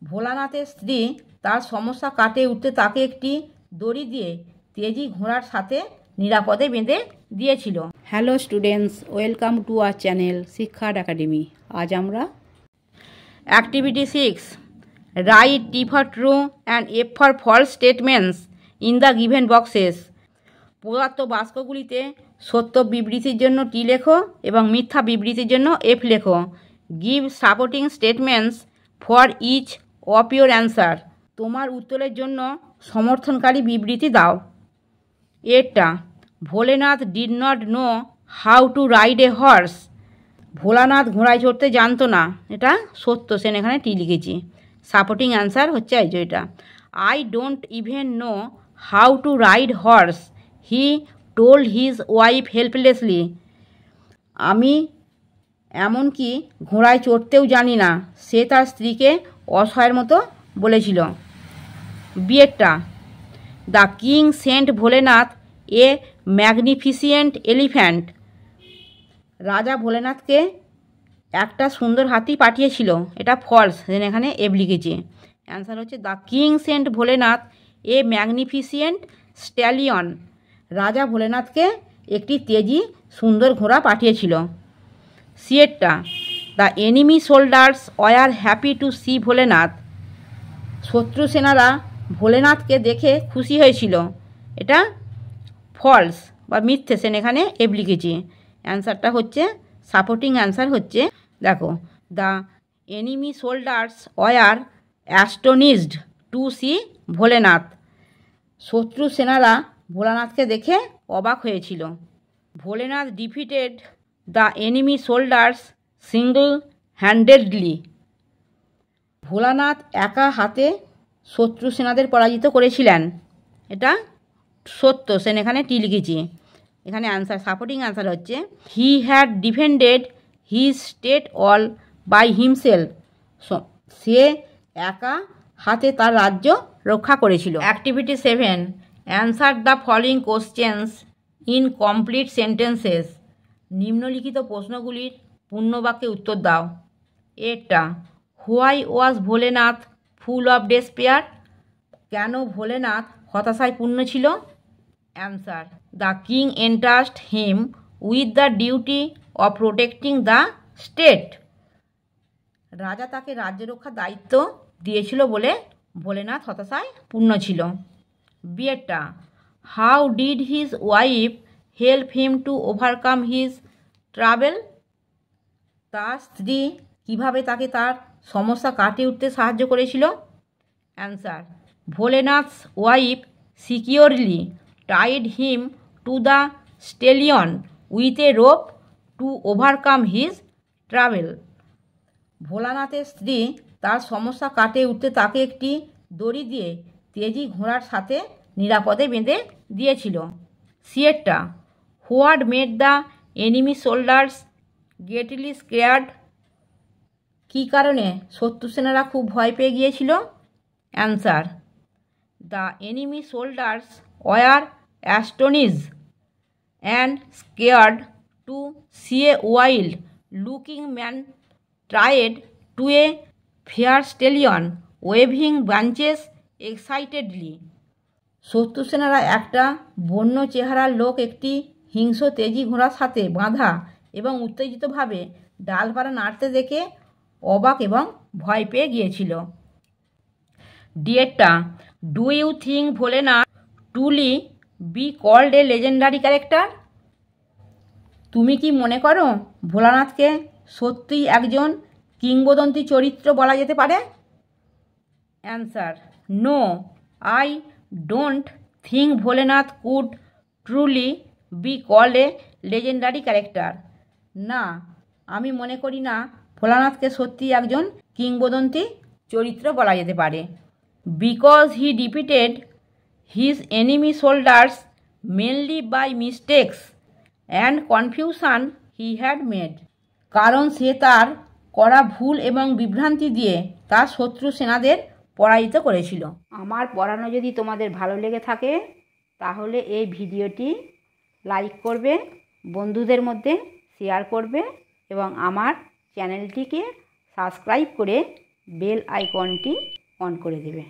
ভোলানাথের স্ত্রী তার সমস্যা কাটিয়ে উঠতে তাকে একটি দড়ি দিয়ে তেজি ঘোড়ার সাথে নিরাপদে বেঁধে দিয়েছিল। Hello students, welcome to our channel Shiksha academy. আজ আমরা activity 6 write T for true and F for false statements in the given boxes. প্রদত্ত বাক্যগুলিতে সত্য বিবৃতির জন্য টি লেখো এবং মিথ্যা বিবৃতির জন্য এফ লেখো। Give supporting statements for each of your answer. তোমার উত্তরের জন্য সমর্থনকারী বিবৃতি দাও। এটা Bholenath did not know how to ride a horse. Bholanath ঘোড়ায় চড়তে জানতো না, এটা সত্য, সেন এখানে টি লিখেছি। সাপোর্টিং অ্যান্সার হচ্ছে এই যে এটা। I don't even know how to ride horse, he told his wife helplessly. আমি এমনকি ঘোড়ায় চড়তেও জানি না, সে তার স্ত্রীকে অসহায়ের মতো বলেছিল। বিয়েরটা the king sent Bholenath a magnificent elephant. রাজা ভোলেনাথকে একটা সুন্দর হাতি পাঠিয়েছিল, এটা ফলস, এখানে এফ লিখেছি। অ্যান্সার হচ্ছে the king sent Bholenath a magnificent stallion. রাজা ভোলেনাথকে একটি তেজি সুন্দর ঘোড়া পাঠিয়েছিল। সিয়েরটা the enemy soldiers were happy to see Bholenath. শত্রু সেনারা ভোলেনাথকে দেখে খুশি হয়েছিল, এটা ফলস বা মিথ্যে, সেন এখানে এফ লিখেছি। অ্যান্সারটা হচ্ছে সাপোর্টিং অ্যান্সার হচ্ছে দেখো, the enemy soldiers were astonished to see Bholenath. শত্রু সেনারা ভোলানাথকে দেখে অবাক হয়েছিল। Bholenath defeated the enemy soldiers single handedly. Bholanath একা হাতে শত্রু সেনাদের পরাজিত করেছিলেন, এটা সত্য, সেন এখানে টি লিখেছি। এখানে অ্যান্সার সাপোর্টিং অ্যান্সার হচ্ছে he had defended his state all by himself. সে একা হাতে তার রাজ্য রক্ষা করেছিল। Activity 7 answer the following questions in complete sentences. নিম্নলিখিত প্রশ্নগুলির পূর্ণবাক্যে উত্তর দাও। এটা why was Bholenath full of despair. কেন ভোলেনাথ হতাশায় পূর্ণ ছিল? Answer the king entrust him with the duty of protecting the state. রাজা তাকে রাজ্য রক্ষার দায়িত্ব দিয়েছিল বলে ভোলেনাথ হতাশায় পূর্ণ ছিল। বিয়েরটা how did his wife help him to overcome his trouble. তার স্ত্রী কীভাবে তাকে তার সমস্যা কাটিয়ে উঠতে সাহায্য করেছিল? Answer Bholenath's wife securely tied him to the stallion with a rope to overcome his trouble. ভোলানাথের স্ত্রী তার সমস্যা কাটিয়ে উঠতে তাকে একটি দড়ি দিয়ে তেজি ঘোড়ার সাথে নিরাপদে বেঁধে দিয়েছিল। সিয়েরটা what made the enemy soldiers greatly scared. কী কারণে শত্রু সেনারা খুব ভয় পেয়ে গিয়েছিল? Answer the enemy soldiers were astonished and scared to see a wild looking man ট্রাইড to a fiery stallion waving branches excitedly. শত্রু সেনারা একটা বন্য চেহারার লোক একটি হিংস্র তেজি ঘোড়ার সাথে বাঁধা এবং উত্তেজিতভাবে ডালপালা নাড়তে দেখে অবাক এবং ভয় পেয়ে গিয়েছিল। ডিয়েরটা do you think Bholenath truly be called a legendary character. তুমি কি মনে করো ভোলানাথকে সত্যিই একজন কিংবদন্তি চরিত্র বলা যেতে পারে? Answer no, I don't think Bholenath could truly be called a legendary character. না, আমি মনে করি না ভোলানাথকে সত্যিই একজন কিংবদন্তি চরিত্র বলা যেতে পারে। Because he defeated his enemy soldiers mainly by mistakes and confusion he had made. কারণ সে তার করা ভুল এবং বিভ্রান্তি দিয়ে তার শত্রু সেনাদের পরাজিত করেছিল। আমার পড়ানো যদি তোমাদের ভালো লেগে থাকে তাহলে এই ভিডিওটি লাইক করবে, বন্ধুদের মধ্যে শেয়ার করবে এবং আমার চ্যানেলটিকে সাবস্ক্রাইব করে বেল আইকনটি অন করে দেবে।